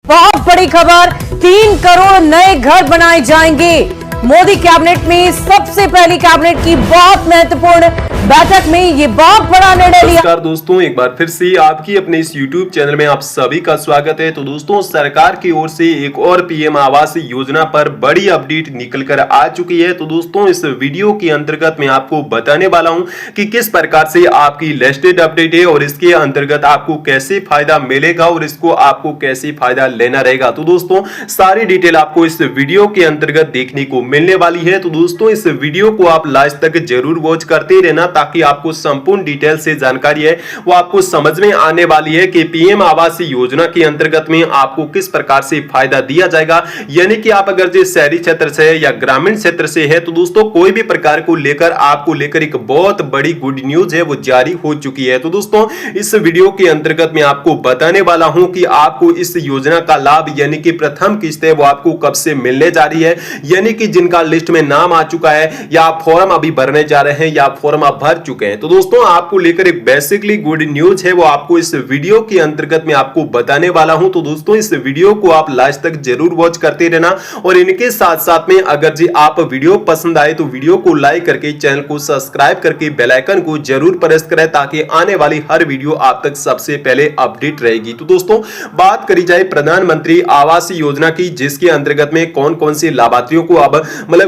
बहुत बड़ी खबर, 3 करोड़ नए घर बनाए जाएंगे। मोदी कैबिनेट में सबसे पहली कैबिनेट की बहुत महत्वपूर्ण बैठक में ये बहुत बड़ा निर्णय लिया। नमस्कार दोस्तों, एक बार फिर से आपकी अपने इस YouTube चैनल में आप सभी का स्वागत है। तो दोस्तों, सरकार की ओर से एक और पीएम आवास योजना पर बड़ी अपडेट निकल कर आ चुकी है। तो दोस्तों, इस वीडियो के अंतर्गत मैं आपको बताने वाला हूं कि किस प्रकार से आपकी लेटेस्ट अपडेट है और इसके अंतर्गत आपको कैसे फायदा मिलेगा और इसको आपको कैसे फायदा लेना रहेगा। तो दोस्तों, सारी डिटेल आपको इस वीडियो के अंतर्गत देखने को मिलने वाली है। तो दोस्तों, इस वीडियो को आप लास्ट तक जरूर वॉच करते रहना ताकि आपको संपूर्ण डिटेल से जानकारी है वो आपको समझ में आने वाली है कि पीएम आवास योजना के अंतर्गत में आपको किस प्रकार से फायदा दिया जाएगा। यानी कि आप अगर जो शहरी क्षेत्र से है या ग्रामीण क्षेत्र से है तो दोस्तों कोई भी प्रकार को लेकर आपको लेकर एक बहुत बड़ी गुड न्यूज है वो जारी हो चुकी है। तो दोस्तों, इस वीडियो के अंतर्गत मैं आपको बताने वाला हूं कि आपको इस योजना का लाभ यानी कि प्रथम किस्त है वो आपको कब से मिलने जा रही है। यानी कि जिनका लिस्ट में नाम आ चुका है या आप फॉर्म अभी भरने जा रहे हैं या फॉर्म आप भर चुके हैं, तो दोस्तों आपको लेकर एक बेसिकली गुड न्यूज है वो आपको इस वीडियो के अंतर्गत में आपको बताने वाला हूं। तो दोस्तों, इस वीडियो को आप लास्ट तक जरूर वॉच करते रहना और इनके साथ साथ में अगर जी आप वीडियो पसंद आए तो वीडियो को लाइक करके चैनल को सब्सक्राइब करके बेल आइकन को जरूर प्रेस करें ताकि आने वाली हर वीडियो आप तक सबसे पहले अपडेट रहेगी। तो दोस्तों, बात करी जाए प्रधानमंत्री आवास योजना की, जिसके अंतर्गत में कौन कौन से लाभार्थियों को अब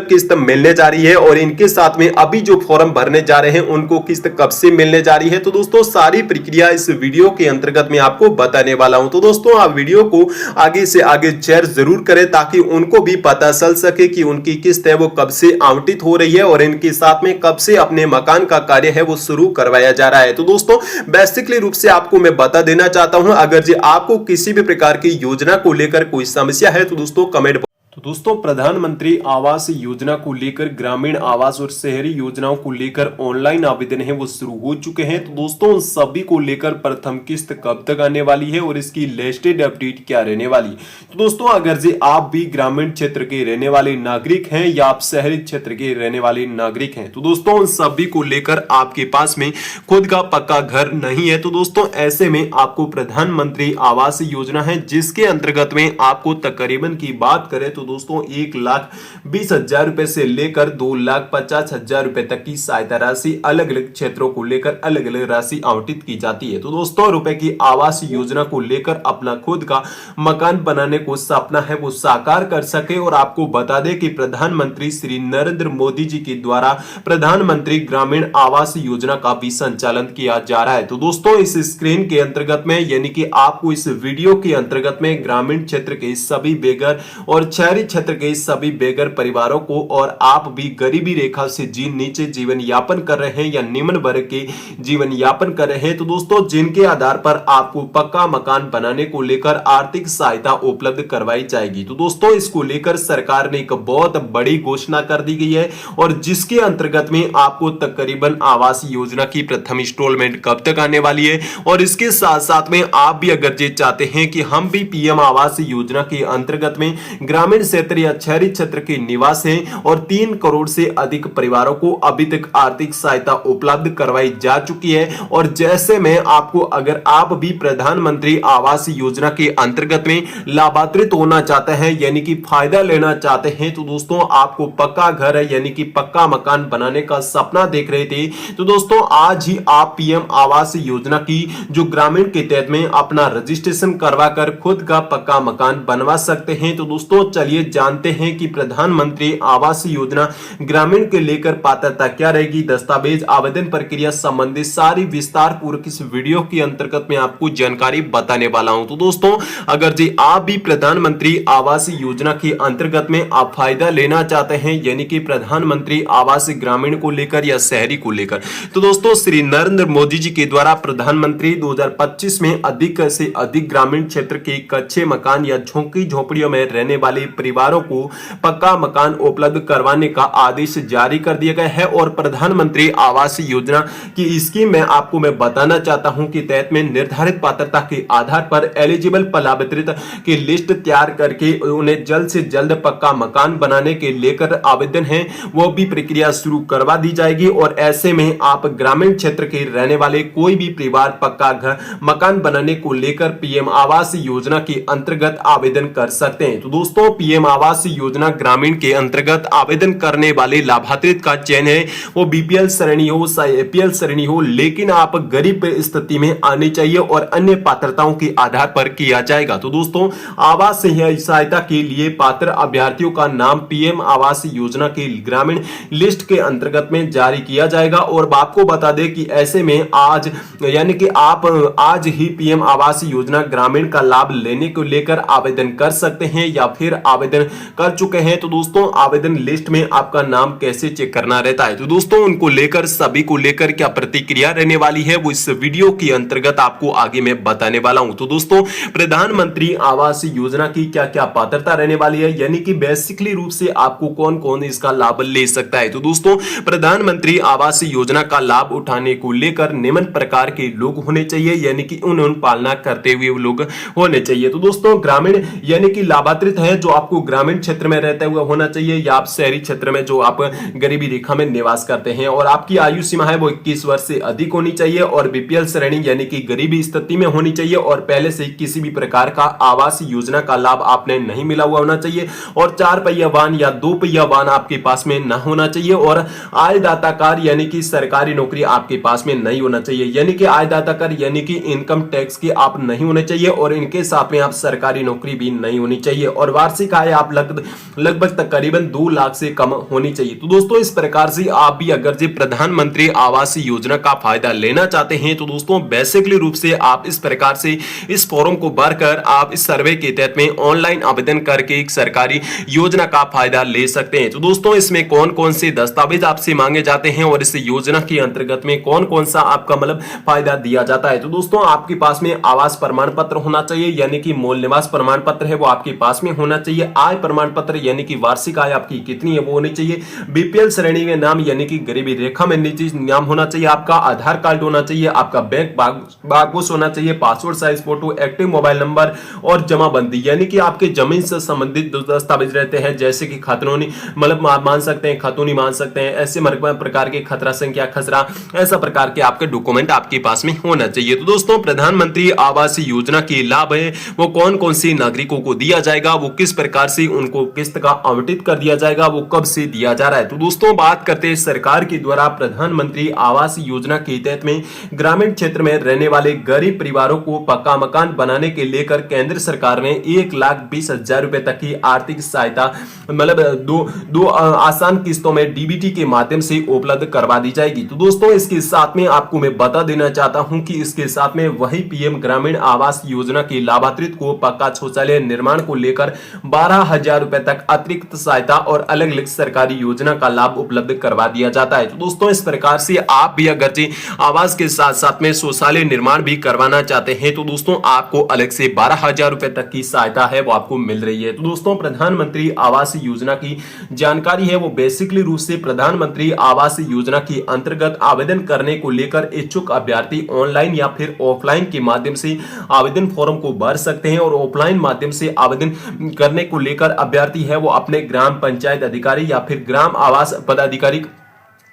किस्त मिलने जा रही है और इनके साथ में अभी जो फॉर्म भरने जा रहे हैं उनको किस्त कब से मिलने जा रही है। तो दोस्तों, सारी प्रक्रिया इस वीडियो के अंतर्गत में आपको बताने वाला हूं। तो दोस्तों, आप वीडियो को आगे से आगे शेयर जरूर करें ताकि उनको भी पता चल सके कि उनकी किस्त है वो कब से आवंटित हो रही है और इनके साथ में कब से अपने मकान का कार्य है वो शुरू करवाया जा रहा है। तो दोस्तों, बेसिकली रूप से आपको मैं बता देना चाहता हूं, अगर जी आपको किसी भी प्रकार की योजना को लेकर कोई समस्या है तो दोस्तों कमेंट। तो दोस्तों, प्रधानमंत्री आवास योजना को लेकर ग्रामीण आवास और शहरी योजनाओं को लेकर ऑनलाइन आवेदन है वो शुरू हो चुके हैं। तो दोस्तों, उन सभी को लेकर प्रथम किस्त कब तक आने वाली है और इसकी लेटेस्ट अपडेट क्या रहने वाली है। तो दोस्तों, अगर जी आप भी ग्रामीण क्षेत्र के रहने वाले नागरिक हैं या आप शहरी क्षेत्र के रहने वाले नागरिक हैं तो दोस्तों उन सभी को लेकर आपके पास में खुद का पक्का घर नहीं है तो दोस्तों ऐसे में आपको प्रधानमंत्री आवास योजना है जिसके अंतर्गत में आपको तकरीबन की बात करें तो दोस्तों 1,20,000 रुपए से लेकर 2,50,000 रुपए तक की सहायता राशि अलग अलग क्षेत्रों को लेकर अलग अलग राशि आवंटित की जाती है। तो दोस्तों, रुपए की आवास योजना को लेकर अपना खुद का मकान बनाने को सपना है वो साकार कर सके। और आपको बता दें कि प्रधानमंत्री श्री नरेंद्र मोदी जी के द्वारा प्रधानमंत्री ग्रामीण आवास योजना का भी संचालन किया जा रहा है। तो दोस्तों, इस स्क्रीन के अंतर्गत में यानी कि आपको इस वीडियो के अंतर्गत में ग्रामीण क्षेत्र के सभी बेघर और शहरी क्षेत्र के सभी बेघर परिवारों को और आप भी गरीबी रेखा से नीचे जीवन यापन कर रहे हैं या निम्न वर्ग के जीवन यापन कर रहे हैं तो दोस्तों जिनके आधार पर आपको पक्का मकान बनाने को लेकर आर्थिक सहायता उपलब्ध करवाई जाएगी। तो दोस्तों, इसको लेकर सरकार ने एक बहुत बड़ी घोषणा कर दी गई है और जिसके अंतर्गत में आपको तकरीबन आवास योजना की प्रथम इंस्टॉलमेंट कब तक आने वाली है और इसके साथ साथ में आप भी अगर ये चाहते हैं कि हम भी पीएम आवास योजना के अंतर्गत में ग्रामीण क्षेत्र या शहरी क्षेत्र के निवासी हैं और 3 करोड़ से अधिक परिवारों को अभी तक आर्थिक सहायता उपलब्ध करवाई जा चुकी है। और जैसे में आपको अगर आप भी प्रधानमंत्री आवास योजना के अंतर्गत में लाभान्वित होना चाहते हैं यानी कि फायदा लेना चाहते हैं तो दोस्तों आपको पक्का घर है यानी कि पक्का मकान बनाने का सपना देख रहे थे तो दोस्तों आज ही आप पीएम आवास योजना की जो ग्रामीण के तहत में अपना रजिस्ट्रेशन करवा कर खुद का पक्का मकान बनवा सकते हैं। तो दोस्तों, चलिए जानते हैं कि प्रधानमंत्री आवास योजना ग्रामीण के लेकर पात्रता क्या रहेगी, दस्तावेज आवेदन प्रक्रिया संबंधी सारी विस्तार पूर्वक इस वीडियो के अंतर्गत में आपको जानकारी बताने वाला हूं। तो दोस्तों, अगर जी आप भी प्रधानमंत्री आवास योजना के अंतर्गत में आप फायदा लेना चाहते हैं यानी कि प्रधानमंत्री आवास ग्रामीण को लेकर या शहरी को लेकर तो दोस्तों श्री नरेंद्र मोदी जी के द्वारा प्रधानमंत्री 2025 में अधिक से अधिक ग्रामीण क्षेत्र के कच्चे मकान या झोंकी झोपड़ियों में रहने वाले परिवारों को पक्का मकान उपलब्ध करवाने का आदेश जारी कर दिया गया है। और प्रधानमंत्री आवास योजना की स्कीम में आपको मैं बताना चाहता हूं कि तहत में निर्धारित पात्रता के आधार पर एलिजिबल लाभार्थी की लिस्ट तैयार करके उन्हें जल्द से जल्द पक्का मकान बनाने के लेकर आवेदन है वो भी प्रक्रिया शुरू करवा दी जाएगी। और ऐसे में आप ग्रामीण क्षेत्र के रहने वाले कोई भी परिवार पक्का घर मकान बनाने को लेकर पीएम आवास योजना के अंतर्गत आवेदन कर सकते हैं। तो दोस्तों पीएम आवास योजना ग्रामीण के अंतर्गत आवेदन करने वाले लाभार्थी का चयन है वो बीपीएल श्रेणी हो चाहे एपीएल श्रेणी हो, लेकिन आप गरीब स्थिति में आनी चाहिए और अन्य पात्रताओं के आधार पर किया जाएगा। तो दोस्तों आवास सहायता के लिए पात्र अभ्यर्थियों का नाम पीएम आवास योजना के ग्रामीण लिस्ट के अंतर्गत में जारी किया जाएगा। और आपको बता दें कि ऐसे में आज यानी कि आप आज ही पीएम आवास योजना ग्रामीण का लाभ लेने को लेकर आवेदन कर सकते हैं या फिर आवेदन कर चुके हैं। तो दोस्तों आवेदन लिस्ट में आपका नाम कैसे चेक करना रहता है, तो दोस्तों उनको लेकर सभी को लेकर क्या प्रतिक्रिया रहने वाली है वो इस वीडियो के अंतर्गत आपको आगे मैं बताने वाला हूं। तो दोस्तों प्रधानमंत्री आवास योजना की क्या क्या पात्रता रहने वाली है, यानी कि बेसिकली रूप से आपको कौन कौन इसका लाभ ले सकता है। तो दोस्तों प्रधानमंत्री आवास योजना का लाभ उठाने को लेकर निम्न प्रकार के लोग होने चाहिए, यानी कि उन्होंने पालना करते हुए लोग होने चाहिए। तो दोस्तों ग्रामीण यानी कि लाभार्थी है जो आपको ग्रामीण क्षेत्र में रहते हुए होना चाहिए या आप शहरी क्षेत्र में जो आप गरीबी रेखा में निवास करते हैं, और आपकी आयु सीमा है वो 21 वर्ष से अधिक होनी चाहिए और बीपीएल श्रेणी यानी कि गरीबी स्थिति में होनी चाहिए और पहले से किसी भी प्रकार का आवास योजना का लाभ आपने नहीं मिला हुआ होना चाहिए और 4 पहिया वाहन या 2 पहिया वाहन आपके पास में न होना चाहिए और आयदाता कार यानी कि सरकारी नौकरी आपके पास में नहीं होना चाहिए, यानी कि आयदाता कर यानी कि इनकम टैक्स के आप नहीं होने चाहिए और इनके साथ में आप सरकारी नौकरी भी नहीं होनी चाहिए और वार्षिक आय आप लगभग तकरीबन 2 लाख से कम होनी चाहिए। तो दोस्तों इस प्रकार से आप भी अगर जी प्रधानमंत्री आवास योजना का फायदा लेना चाहते हैं तो दोस्तों बेसिकली रूप से आप इस प्रकार से इस फॉर्म को भरकर आप इस सर्वे के तहत में ऑनलाइन आवेदन करके एक सरकारी योजना का फायदा ले सकते हैं। तो दोस्तों इसमें कौन कौन से दस्तावेज आपसे मांगे जाते हैं और इस योजना के अंतर्गत में कौन कौन सा आपका मतलब फायदा दिया जाता है। तो दोस्तों आपके पास में आवास प्रमाण पत्र होना चाहिए, यानी कि मूल निवास प्रमाण पत्र है वो आपके पास में होना चाहिए। आय प्रमाण पत्र यानी कि वार्षिक आय आपकी कितनी है वो होनी चाहिए। बीपीएल श्रेणी में नाम यानी कि गरीबी रेखा में नीचे नाम होना चाहिए। आपका आधार कार्ड होना चाहिए, आपका बैंक बागोस होना चाहिए, passport size photo, active mobile number और जमाबंदी यानी कि आपके जमीन से संबंधित दस्तावेज रहते हैं जैसे कि खतौनी मतलब आप मान सकते हैं, खतौनी मान सकते हैं, ऐसे प्रकार के खतरा संख्या खसरा ऐसा प्रकार के आपके डॉक्यूमेंट आपके पास में होना चाहिए। तो दोस्तों प्रधानमंत्री आवास योजना के लाभ है वो कौन कौन से नागरिकों को दिया जाएगा, वो किस प्रकार से उनको किस्त का आवंटित कर दिया जाएगा, वो कब से दिया जा रहा है। तो दोस्तों बात करते हैं सरकार के द्वारा प्रधानमंत्री आवास योजना के तहत में ग्रामीण क्षेत्र में रहने वाले गरीब परिवारों को पक्का मकान बनाने के लेकर केंद्र सरकार ने 1,20,000 रुपए तक की आर्थिक सहायता मतलब दो आसान किस्तों में डीबीटी के माध्यम से उपलब्ध करवा दी जाएगी। तो दोस्तों इसके साथ में आपको मैं बता देना चाहता हूं कि इसके साथ में वही पीएम ग्रामीण आवास योजना के लाभार्थी को पक्का शौचालय निर्माण को लेकर 12,000 रुपए तक अतिरिक्त सहायता और अलग अलग सरकारी योजना का लाभ उपलब्ध करवा दिया जाता है। तो दोस्तों इस प्रकार से आप भी अगर आवास के साथ साथ में शौचालय निर्माण भी करवाना चाहते हैं तो दोस्तों आपको अलग से 12,000 रुपए तक की सहायता है वो आपको मिल रही है। तो दोस्तों प्रधानमंत्री आवास योजना की जानकारी है वो बेसिकली रूप से प्रधानमंत्री आवास योजना के अंतर्गत आवेदन करने को लेकर इच्छुक अभ्यर्थी ऑनलाइन या फिर ऑफलाइन के माध्यम से आवेदन फॉर्म को भर सकते हैं और ऑफलाइन माध्यम से आवेदन करने को लेकर अभ्यर्थी है वो अपने ग्राम पंचायत अधिकारी या फिर ग्राम आवास पदाधिकारी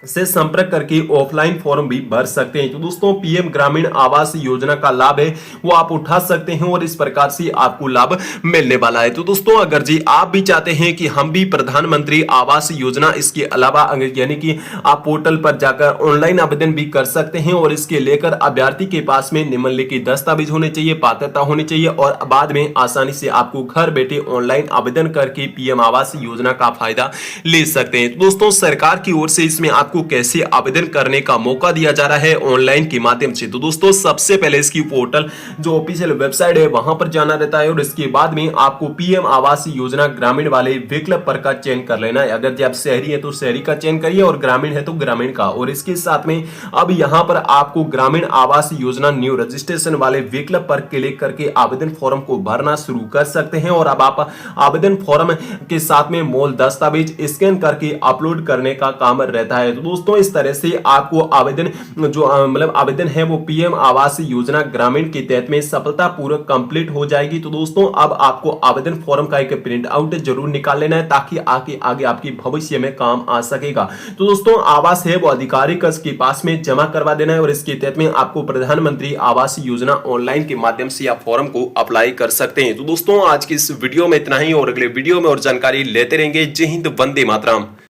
से संपर्क करके ऑफलाइन फॉर्म भी भर सकते हैं। तो दोस्तों पीएम ग्रामीण आवास योजना का लाभ है वो आप उठा सकते हैं और इस प्रकार से आपको लाभ मिलने वाला है। तो दोस्तों अगर जी आप भी चाहते हैं कि हम भी प्रधानमंत्री आवास योजना इसके अलावा यानी कि आप पोर्टल पर जाकर ऑनलाइन आवेदन भी कर सकते हैं और इसके लेकर अभ्यर्थी के पास में निम्नलिखित दस्तावेज होने चाहिए, पात्रता होनी चाहिए और बाद में आसानी से आपको घर बैठे ऑनलाइन आवेदन करके पीएम आवास योजना का फायदा ले सकते हैं। तो दोस्तों सरकार की ओर से इसमें आप आपको कैसे आवेदन करने का मौका दिया जा रहा है ऑनलाइन के माध्यम से। तो दोस्तों सबसे पहले इसकी पोर्टल जो ऑफिशियल वेबसाइट है वहां पर जाना रहता है और इसके बाद में आपको पीएम आवास योजना ग्रामीण वाले विकल्प पर का चयन कर लेना है। अगर जब शहरी है तो शहरी का चयन करिए और ग्रामीण है तो ग्रामीण का। और इसके साथ में अब यहां पर आपको ग्रामीण आवास योजना न्यू रजिस्ट्रेशन वाले विकल्प पर क्लिक करके आवेदन फॉर्म को भरना शुरू कर सकते हैं। और अब आप आवेदन फॉर्म के साथ में मूल दस्तावेज स्कैन करके अपलोड करने का काम रहता है। तो दोस्तों इस तरह से आपको आवेदन जो मतलब आवेदन है वो पीएम आवास योजना ग्रामीण के तहत में सफलतापूर्वक कंप्लीट हो जाएगी। तो दोस्तों अब आपको आवेदन फॉर्म का एक प्रिंट आउट जरूर निकाल लेना है ताकि आगे आपकी भविष्य में काम आ सकेगा। तो दोस्तों आवास है वो अधिकारी के पास में जमा करवा देना है और इसके तहत में आपको प्रधानमंत्री आवास योजना ऑनलाइन के माध्यम से आप फॉर्म को अप्लाई कर सकते हैं। तो दोस्तों आज की इस वीडियो में इतना ही और अगले वीडियो में और जानकारी लेते रहेंगे। जय हिंद, वंदे मातरम।